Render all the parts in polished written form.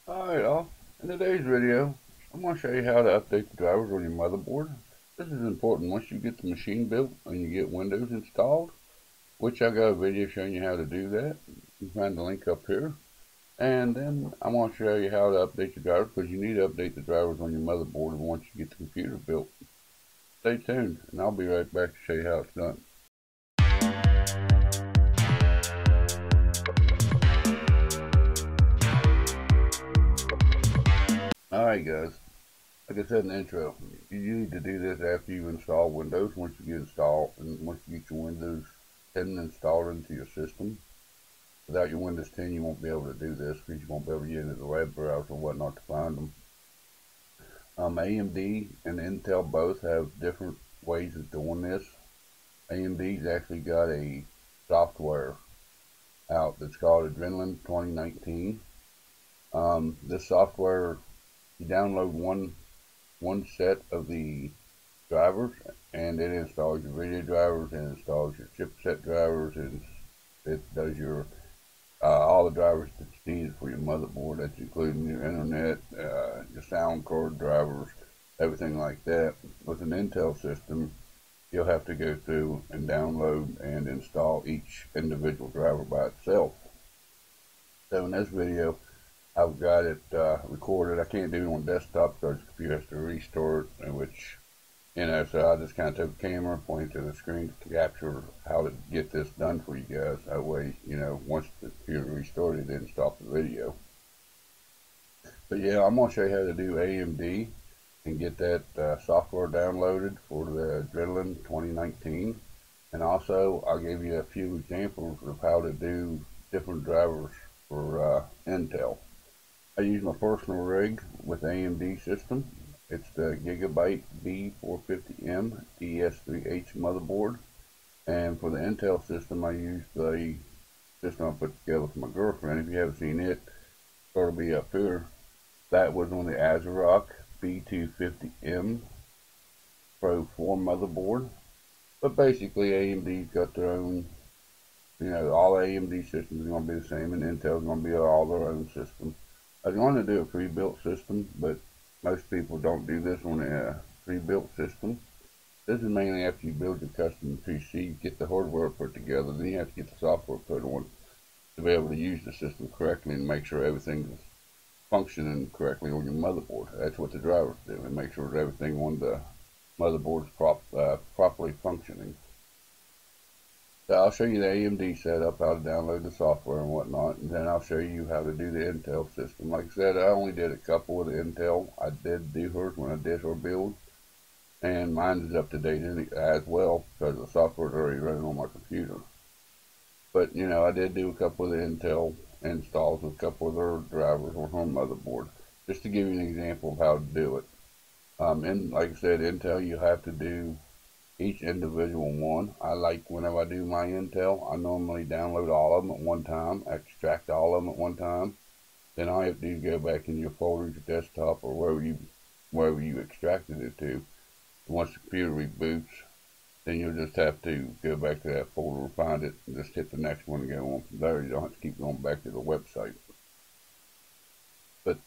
Alright all, in today's video, I'm going to show you how to update the drivers on your motherboard. This is important once you get the machine built and you get Windows installed, which I got a video showing you how to do that. You can find the link up here. And then I'm going to show you how to update your drivers, because you need to update the drivers on your motherboard once you get the computer built. Stay tuned and I'll be right back to show you how it's done. Alright guys, like I said in the intro, you need to do this after you install Windows. Once you get installed, and once you get your Windows 10 installed into your system. Without your Windows 10 you won't be able to do this, because you won't be able to get into the web browser and whatnot to find them. AMD and Intel both have different ways of doing this. AMD's actually got a software out that's called Adrenaline 2019. This software, you download one set of the drivers and it installs your video drivers, and installs your chipset drivers, and it does your all the drivers that's needed for your motherboard. That's including your internet, your sound card drivers, everything like that. With an Intel system, you'll have to go through and download and install each individual driver by itself. So in this video, I've got it recorded. I can't do it on desktop because the computer has to restart, which, so I just kind of took a camera, pointed to the screen to capture how to get this done for you guys. That way, once the computer restarted, it didn't stop the video. But yeah, I'm going to show you how to do AMD and get that software downloaded for the Adrenaline 2019. And also, I'll give you a few examples of how to do different drivers for Intel. I use my personal rig with AMD system. It's the Gigabyte B450m DS3H motherboard. And for the Intel system, I use the system I put together for my girlfriend. If you haven't seen it, it'll be up here. That was on the Asrock B250m Pro 4 motherboard. But basically, AMD's got their own, all AMD systems are going to be the same, and Intel's going to be all their own system. I was going to do a pre-built system, but most people don't do this on a pre-built system. This is mainly after you build your custom PC, you get the hardware put together, then you have to get the software put on to be able to use the system correctly and make sure everything's functioning correctly on your motherboard. That's what the drivers do, and make sure that everything on the motherboard is properly functioning. So I'll show you the AMD setup, how to download the software and whatnot, and then I'll show you how to do the Intel system. Like I said, I only did a couple with the Intel. I did do hers when I did her build, and mine is up to date as well because the software is already running on my computer. But I did do a couple of the Intel installs with a couple of their drivers on her motherboard, just to give you an example of how to do it. And like I said, Intel, you have to do each individual one. I like, whenever I do my Intel, I normally download all of them at one time, extract all of them at one time. Then all you have to do is go back in your folders, your desktop, or wherever you extracted it to. Once the computer reboots, then you'll just have to go back to that folder, find it, and just hit the next one and go on from there. You don't have to keep going back to the website. But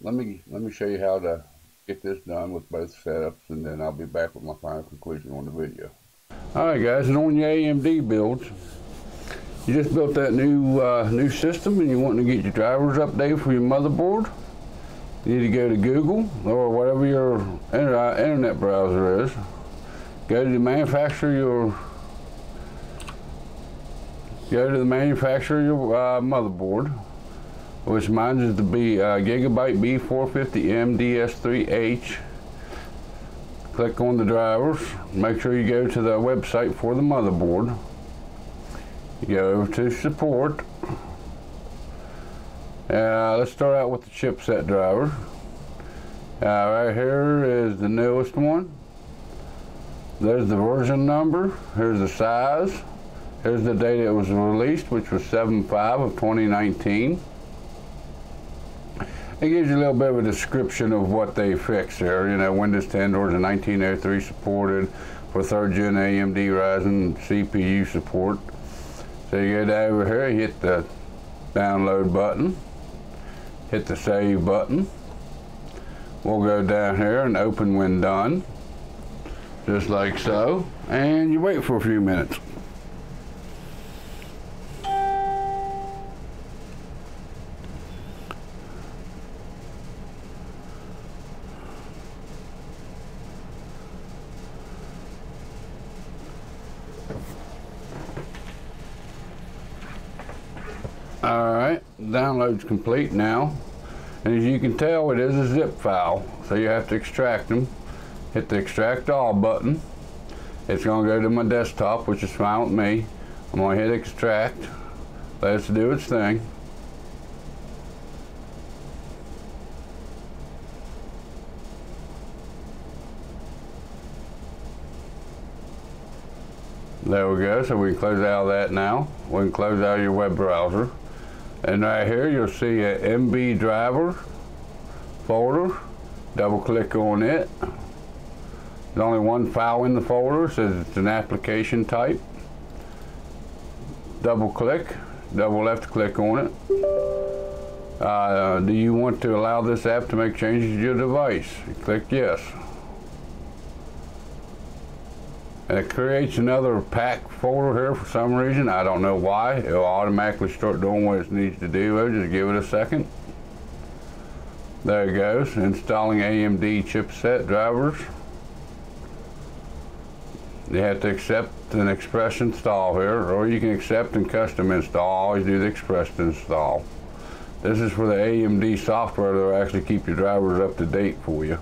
let me show you how to get this done with both setups, and then I'll be back with my final conclusion on the video. Alright guys, and on your AMD builds, you just built that new system and you want to get your drivers updated for your motherboard. You need to go to Google or whatever your internet browser is. Go to the manufacturer your motherboard, which mine is the Gigabyte B450m DS3H. Click on the drivers. Make sure you go to the website for the motherboard. You go over to support. Let's start out with the chipset driver. Right here is the newest one. There's the version number. Here's the size. Here's the date it was released, which was 7/5 of 2019. It gives you a little bit of a description of what they fixed there. Windows 10 doors in 1903 supported for 3rd gen AMD Ryzen CPU support. So you go down over here, hit the download button. hit the save button. We'll go down here and open when done, just like so, and you wait for a few minutes. Alright, download's complete now, and as you can tell, it is a zip file, so you have to extract them. Hit the extract all button. It's going to go to my desktop, which is fine with me. I'm going to hit extract, let it do its thing. There we go, so we can close out of that now. We can close out your web browser. And right here you'll see a Amd driver folder. Double click on it. There's only one file in the folder, it says it's an application type. Double click, double left click on it. Do you want to allow this app to make changes to your device? You click yes. And it creates another pack folder here for some reason. I don't know why. It'll automatically start doing what it needs to do. I'll just give it a second. There it goes. Installing AMD chipset drivers. You have to accept an express install here, or you can accept and custom install. Always do the express install. This is for the AMD software that will actually keep your drivers up to date for you.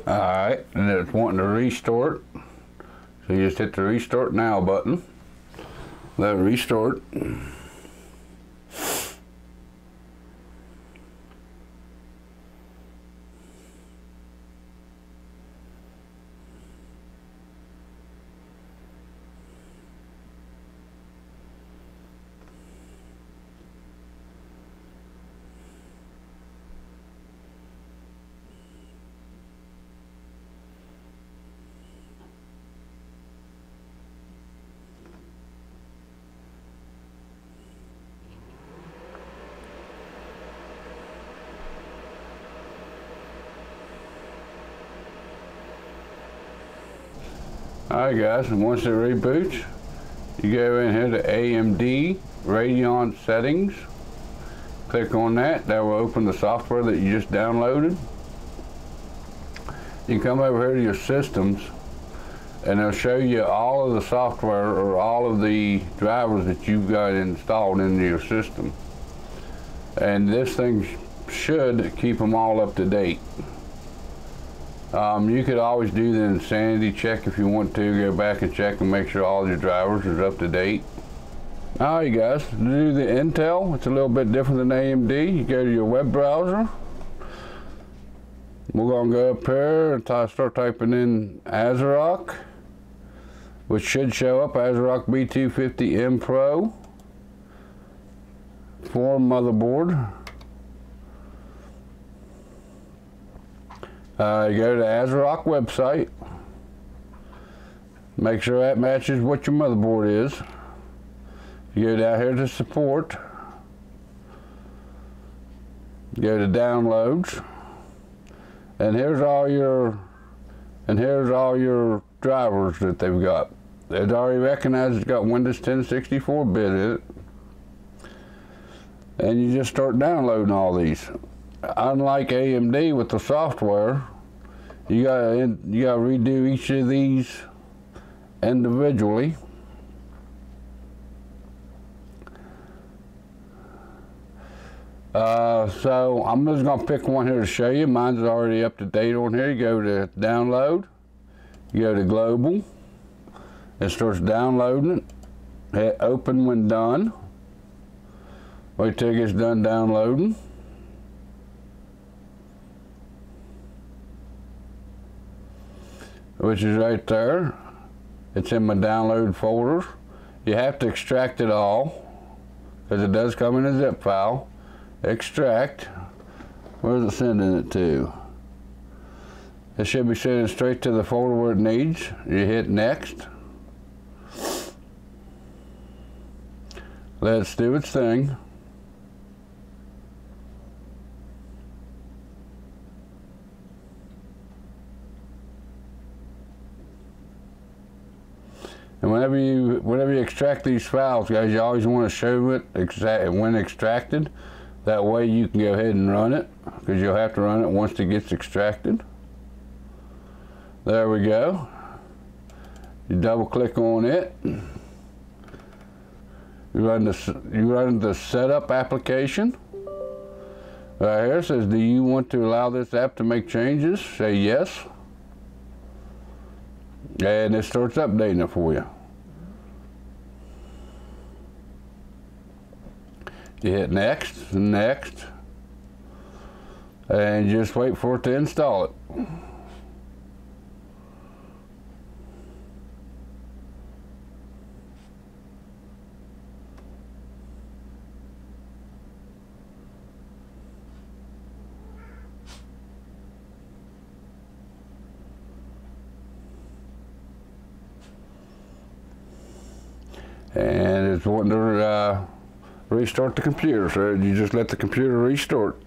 Alright, and then it's wanting to restart. So you just hit the restart now button. Let it restart. Alright guys, and once it reboots, you go in here to Amd Radeon Settings. Click on that. That will open the software that you just downloaded. You come over here to your systems, and it'll show you all of the software or all of the drivers that you've got installed into your system. And this thing should keep them all up to date. You could always do the insanity check if you want to. Go back and check and make sure all your drivers are up to date. Alright guys, to do the Intel, it's a little bit different than AMD. You go to your web browser. We're going to go up here and start typing in Asrock, which should show up, Asrock B250m Pro for motherboard. You go to the Asrock website, make sure that matches what your motherboard is. You go down here to support, go to downloads, and here's all your drivers that they've got. They've already recognized it's got Windows 10 64-bit in it, and you just start downloading all these. Unlike AMD with the software, you gotta redo each of these individually. So I'm just going to pick one here to show you. Mine's already up to date on here. You go to download, you go to global, it starts downloading it. Hit open when done. Wait till it gets done downloading. Which is right there. It's in my download folder. You have to extract it all because it does come in a zip file. Extract. Where's it sending it to? It should be sending straight to the folder where it needs. You hit next. Let it do its thing. And whenever you extract these files, guys, you always want to show it when extracted. That way you can go ahead and run it, because you'll have to run it once it gets extracted. There we go. You double click on it. You run the setup application. Right here it says, do you want to allow this app to make changes? Say yes. And it starts updating it for you. You hit next, next, and just wait for it to install it. And it's wanting to restart the computer, so you just let the computer restart.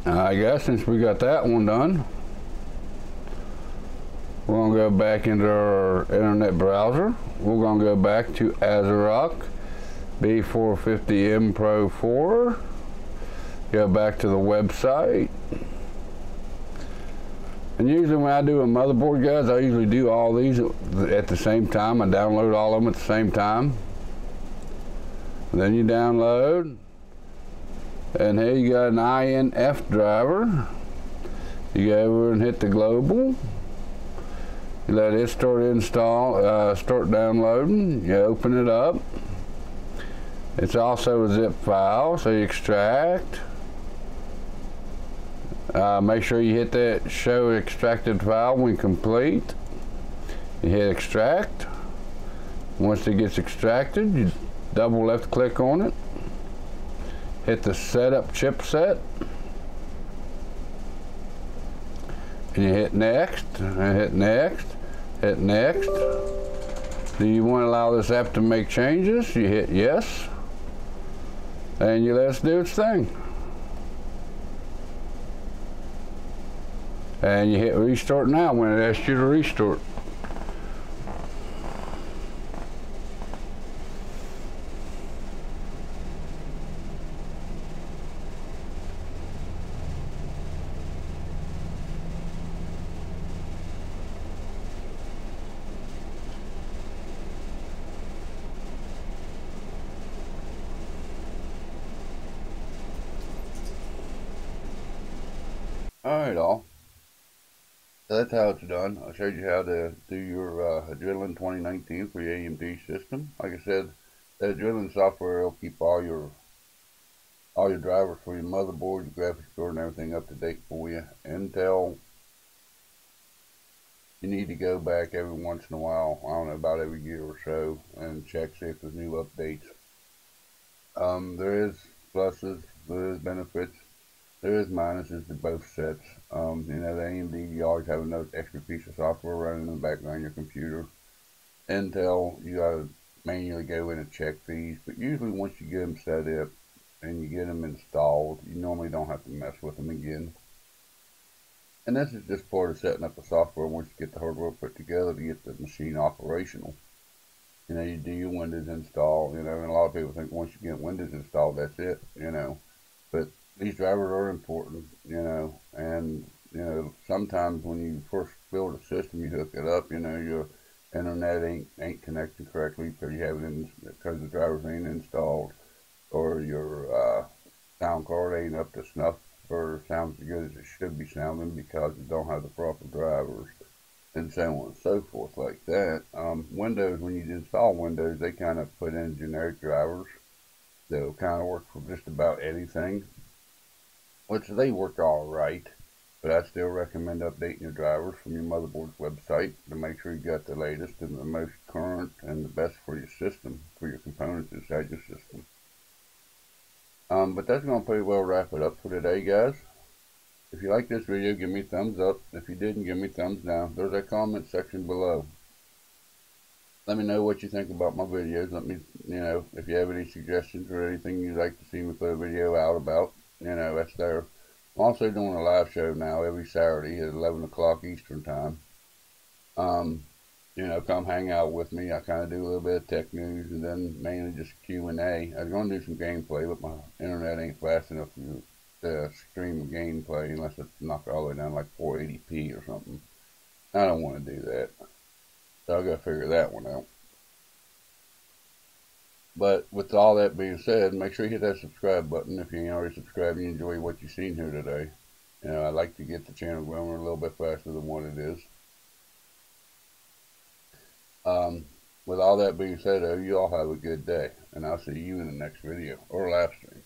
I guess since we got that one done, we're going to go back into our internet browser. We're going to go back to Asrock B450m Pro 4. Go back to the website. And usually when I do a motherboard, guys, I usually do all these at the same time. I download all of them at the same time. And then you download. And here you got an Amd driver. You go over and hit the global. You let it start downloading. You open it up. It's also a zip file, so you extract. Make sure you hit that show extracted file when complete. You hit extract. Once it gets extracted, you double left click on it. Hit the setup chipset, and you hit next, and hit next, hit next. Do you want to allow this app to make changes? You hit yes, and you let it do its thing. And you hit restart now when it asks you to restart. Alright all, so that's how it's done. I showed you how to do your Adrenaline 2019 for your AMD system. Like I said, the Adrenaline software will keep all your drivers for your motherboard, your graphics card, and everything up to date for you. Intel, you need to go back every once in a while, I don't know, about every year or so, and check, see if there's new updates. There is pluses, there is benefits. There is minuses to both sets. You know, the AMD, you always have another extra piece of software running in the background of your computer. Intel, you gotta manually go in and check these, but usually once you get them set and you get them installed, you normally don't have to mess with them again. And this is just part of setting up the software once you get the hardware put together to get the machine operational. You know, you do your Windows install, you know, and a lot of people think once you get Windows installed, that's it, you know. But these drivers are important, you know, and, you know, sometimes when you first build a system, you hook it up, you know, your internet ain't connected correctly because you haven't, because the drivers ain't installed, or your sound card ain't up to snuff or sounds as good as it should be sounding because it don't have the proper drivers, and so on and so forth like that. Windows, when you install Windows, they kind of put in generic drivers that'll kind of work for just about anything, which they work all right, but I still recommend updating your drivers from your motherboard's website to make sure you got the latest and the most current and the best for your system, for your components inside your system. But that's going to pretty well wrap it up for today, guys. If you like this video, give me a thumbs up. If you didn't, give me a thumbs down. There's a comment section below. Let me know what you think about my videos. Let me, you know, if you have any suggestions or anything you'd like to see me put a video out about, you know, that's there. I'm also doing a live show now every Saturday at 11 o'clock Eastern time. You know, come hang out with me. I kind of do a little bit of tech news and then mainly just Q&A. I was going to do some gameplay, but my internet ain't fast enough to stream gameplay unless it's knocked all the way down like 480p or something. I don't want to do that. So I got to figure that one out. But with all that being said, make sure you hit that subscribe button if you ain't already subscribed and you enjoy what you've seen here today. You know, I'd like to get the channel growing a little bit faster than what it is. With all that being said, you all have a good day, and I'll see you in the next video or live stream.